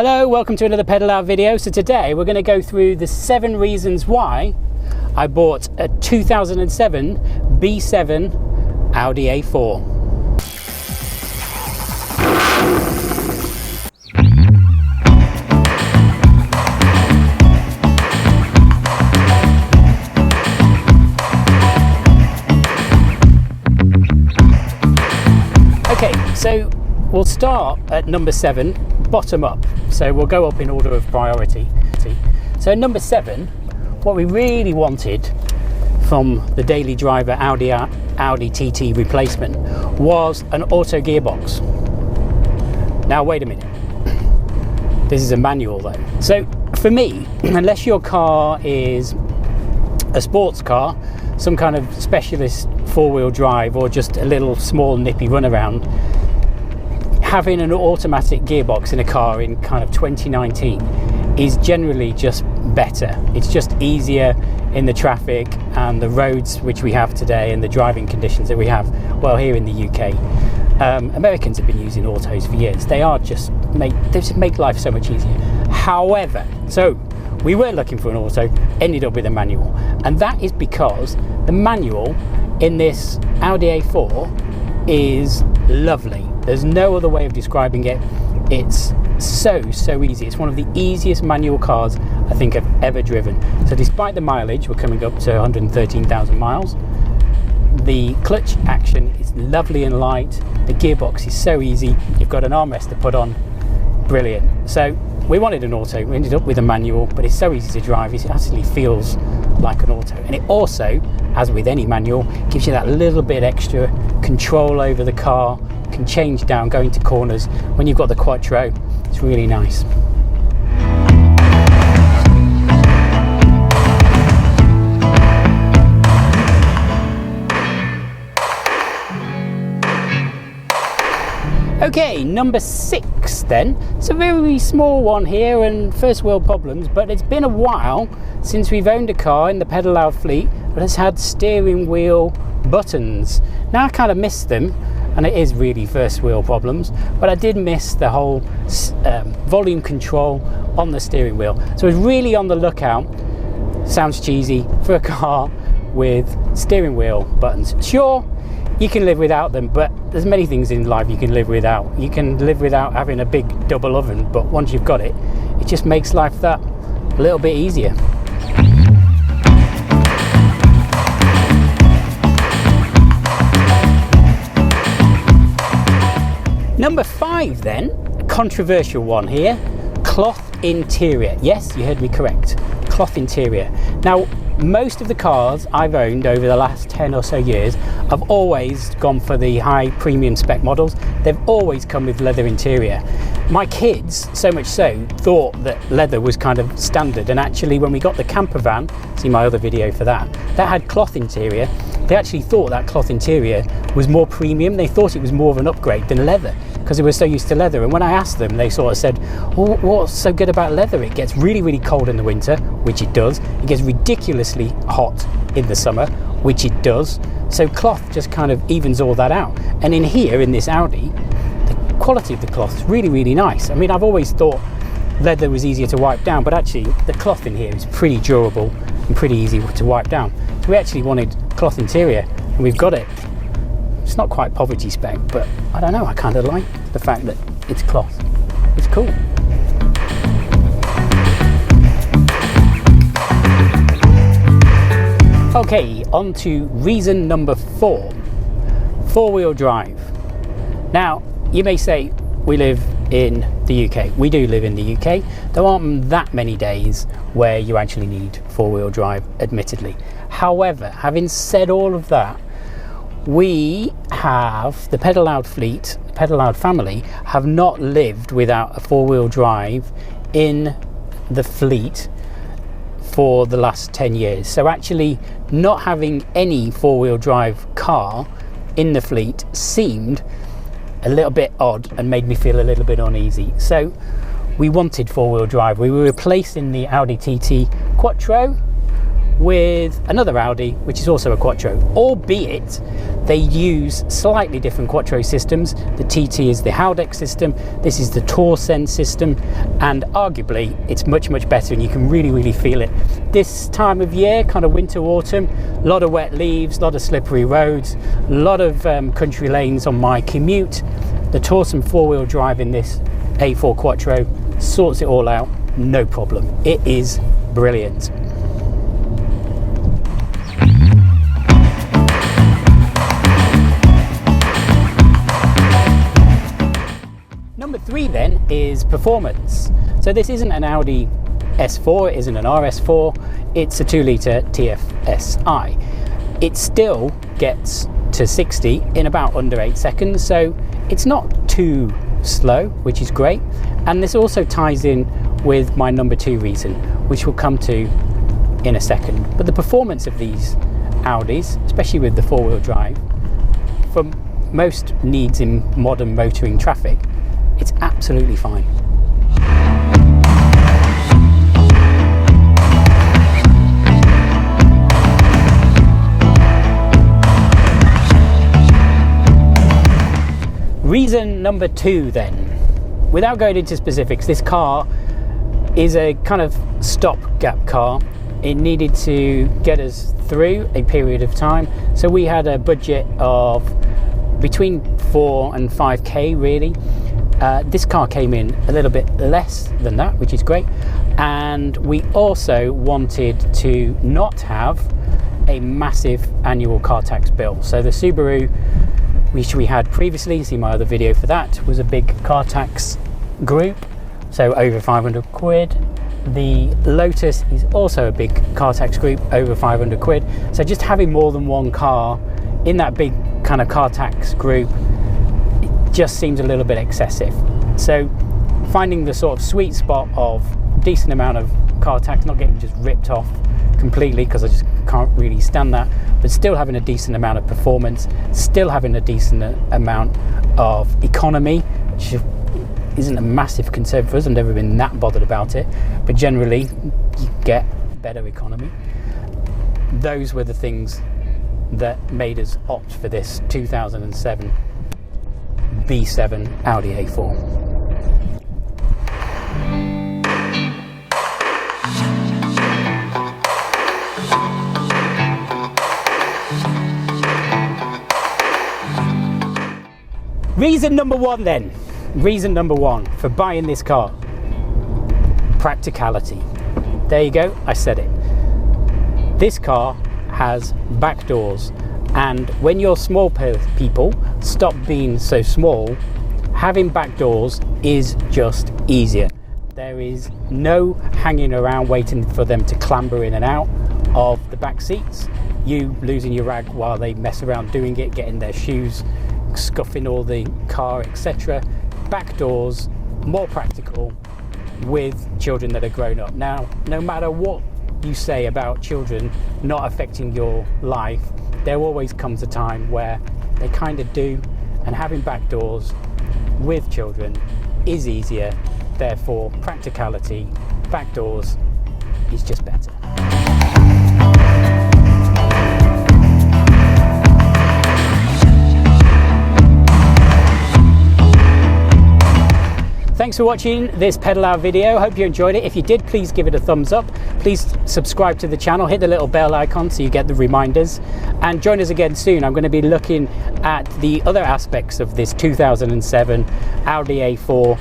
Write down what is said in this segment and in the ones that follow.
Hello, welcome to another pedal out video. So today we're going to go through the 7 reasons why I bought a 2007 B7 Audi A4. Okay, so we'll start at number 7, bottom up. So we'll go up in order of priority. So number 7, what we really wanted from the daily driver Audi TT replacement was an auto gearbox. Now wait a minute, this is a manual though. So for me, unless your car is a sports car, some kind of specialist 4-wheel drive, or just a little small nippy runaround, having an automatic gearbox in a car in kind of 2019 is generally just better. It's just easier in the traffic and the roads which we have today and the driving conditions that we have, well, here in the UK. Americans have been using autos for years. They just make life so much easier. However, so we were looking for an auto, ended up with a manual, and that is because the manual in this Audi A4 is lovely. There's no other way of describing it. It's so easy. It's one of the easiest manual cars I think I've ever driven. So despite the mileage, we're coming up to 113,000 miles. The clutch action is lovely and light. The gearbox is so easy. You've got an armrest to put on. Brilliant. So we wanted an auto. We ended up with a manual, but it's so easy to drive. It actually feels like an auto. And it also, as with any manual, gives you that little bit extra control over the car. Can change down going to corners. When you've got the Quattro, it's really nice. Okay, number 6 then. It's a very small one here and first world problems, but it's been a while since we've owned a car in the pedal out fleet that has had steering wheel buttons. Now I kind of miss them, and it is really first wheel problems, but I did miss the whole volume control on the steering wheel. So I was really on the lookout, sounds cheesy, for a car with steering wheel buttons. Sure, you can live without them, but there's many things in life you can live without. You can live without having a big double oven, but once you've got it, it just makes life that a little bit easier. Number 5 then, a controversial one here, cloth interior. Yes, you heard me correct, cloth interior. Now, most of the cars I've owned over the last 10 or so years have always gone for the high premium spec models. They've always come with leather interior. My kids, so much so, thought that leather was kind of standard, and actually when we got the camper van, see my other video for that had cloth interior. They actually thought that cloth interior was more premium. They thought it was more of an upgrade than leather, because they were so used to leather. And when I asked them, they sort of said, well, what's so good about leather? It gets really cold in the winter, which it does. It gets ridiculously hot in the summer, which it does. So cloth just kind of evens all that out. And in here, in this Audi, the quality of the cloth is really nice. I mean, I've always thought leather was easier to wipe down, but actually the cloth in here is pretty durable and pretty easy to wipe down. So we actually wanted cloth interior, and we've got it. It's not quite poverty spec, but I don't know, I kind of like the fact that it's cloth. It's cool. Okay, on to reason number 4, 4-wheel drive. Now, you may say we live in the UK. We do live in the UK. There aren't that many days where you actually need 4-wheel drive, admittedly. However, having said all of that, we have, the pedal out fleet, the pedal out family, have not lived without a 4-wheel drive in the fleet for the last 10 years. So actually not having any 4-wheel drive car in the fleet seemed a little bit odd and made me feel a little bit uneasy. So we wanted 4-wheel drive. We were replacing the Audi TT Quattro with another Audi, which is also a Quattro, albeit they use slightly different Quattro systems. The TT is the Haldex system, this is the Torsen system, and arguably it's much better, and you can really feel it. This time of year, kind of winter, autumn, a lot of wet leaves, a lot of slippery roads, a lot of country lanes on my commute. The Torsen four-wheel drive in this A4 Quattro sorts it all out, no problem. It is brilliant. Number 3 then is performance. So this isn't an Audi S4, it isn't an RS4, it's a 2-litre TFSI. It still gets to 60 in about under 8 seconds, so it's not too slow, which is great. And this also ties in with my number 2 reason, which we'll come to in a second. But the performance of these Audis, especially with the four-wheel drive, for most needs in modern motoring traffic, it's absolutely fine. Reason number 2 then, without going into specifics, this car is a kind of stopgap car. It needed to get us through a period of time, so we had a budget of between 4 and 5k really. This car came in a little bit less than that, which is great, and we also wanted to not have a massive annual car tax bill. So the Subaru, which we had previously, see my other video for that, was a big car tax group, so over 500 quid. The Lotus is also a big car tax group, over 500 quid. So just having more than one car in that big kind of car tax group, it just seems a little bit excessive. So finding the sort of sweet spot of decent amount of car tax, not getting just ripped off completely, because I just can't really stand that, but still having a decent amount of performance, still having a decent amount of economy, which isn't a massive concern for us. I've never been that bothered about it, but generally you get better economy. Those were the things that made us opt for this 2007 B7 Audi A4. Reason number 1 then, reason number 1 for buying this car, practicality. There you go, I said it. This car has back doors, and when you're small people, stop being so small, having back doors is just easier. There is no hanging around waiting for them to clamber in and out of the back seats, you losing your rag while they mess around doing it, getting their shoes, scuffing all the car, etc. Back doors, more practical with children that are grown up. Now, no matter what you say about children not affecting your life, there always comes a time where they kind of do, and having back doors with children is easier. Therefore, practicality, back doors is just better. Thanks for watching this pedal out video. Hope you enjoyed it. If you did, please give it a thumbs up. Please subscribe to the channel, hit the little bell icon so you get the reminders, and join us again soon. I'm going to be looking at the other aspects of this 2007 Audi A4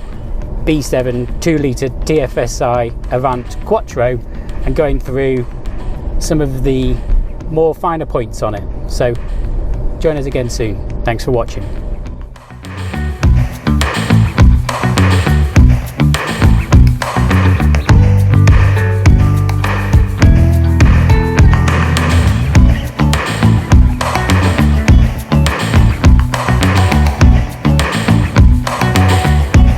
B7 2-litre TFSI Avant Quattro and going through some of the more finer points on it. So join us again soon. Thanks for watching.